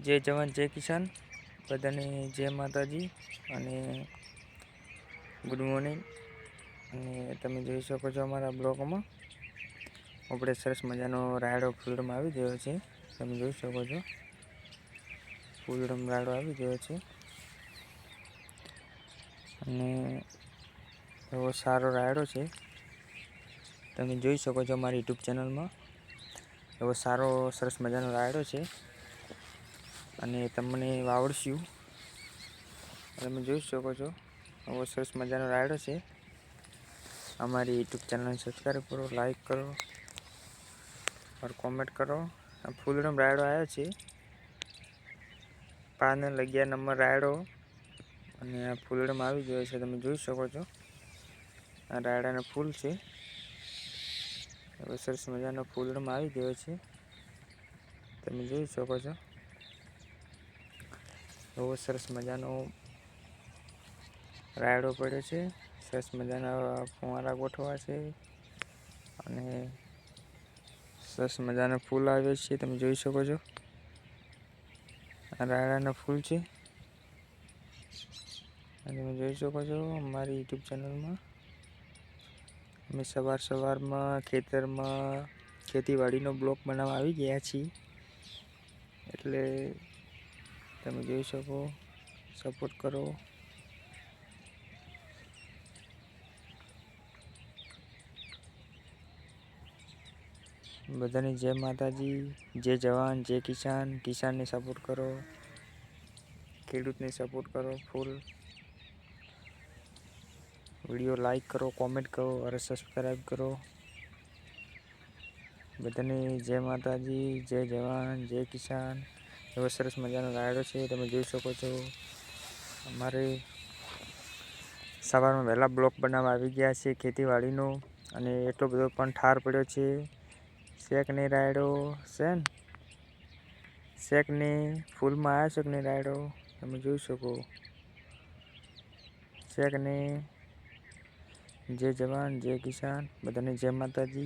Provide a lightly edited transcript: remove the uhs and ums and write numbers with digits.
जय जवान जय किसान बधाने जय माताजी અને ગુડ મોર્નિંગ। અને તમે જોઈ શકો છો અમારા બ્લોગમાં આપણે સરસ મજાનો રાયડો ફૂલડમાં આવી ગયો છે। તમે જોઈ શકો છો ફૂલડમ રાયડો આવી ગયો છે અને એવો સારો રાયડો છે। તમે જોઈ શકો છો અમારી યુટ્યુબ ચેનલમાં એવો સારો સરસ મજાનો રાયડો છે અને તમને વાવડશું। તમે જોઈ શકો છો એવો સરસ મજાનો રાયડો છે। हमारी यूट्यूब चैनल सब्सक्राइब करो, लाइक करो और कमेंट करो। फूलडम रायडो आया है 5 नंबर रायडो અને આ ફૂલડમ આવી ગયો છે। તમે જોઈ શકો છો આ રાયડાનો ફૂલ છે એવો સરસ મજાનો ફૂલડમ આવી ગયો છે। તમે જોઈ શકો છો એવો સરસ મજાનો રાયડો પડ્યો છે। સરસ મજાના ફુવારા ગોઠવા છે અને સરસ મજાના ફૂલ આવે છે। તમે જોઈ શકો છો આ રાયડાના ફૂલ છે અને તમે જોઈ શકો છો અમારી યુટ્યુબ ચેનલમાં અમે સવારમાં ખેતરમાં ખેતીવાડીનો બ્લોગ બનાવવા આવી ગયા છીએ। એટલે તમે જોઈ શકો સપોર્ટ કરો। બધાને જય માતાજી, જય જવાન જય કિસાન। કિસાનને સપોર્ટ કરો, ખેડૂતને સપોર્ટ કરો। ફૂલ वीडियो लाइक करो, कमेंट करो और सब्सक्राइब करो। बधाने जय माताजी, जय जवान जय किसान। एवो सरस मजानो रायडो छे तमे जोई शको छो। अमारे सवारमां वहेला ब्लॉग बनाववा आवी गया छे खेतीवाड़ीनो अने एटलो बधो पण ठार पड्यो छे। शेक ने रायडो छे ने शेक ने फूलमां आव्यो छे ने रायडो तमे जोई शको। शेक ने जय जवान जय किसान। बधाने जय माताजी।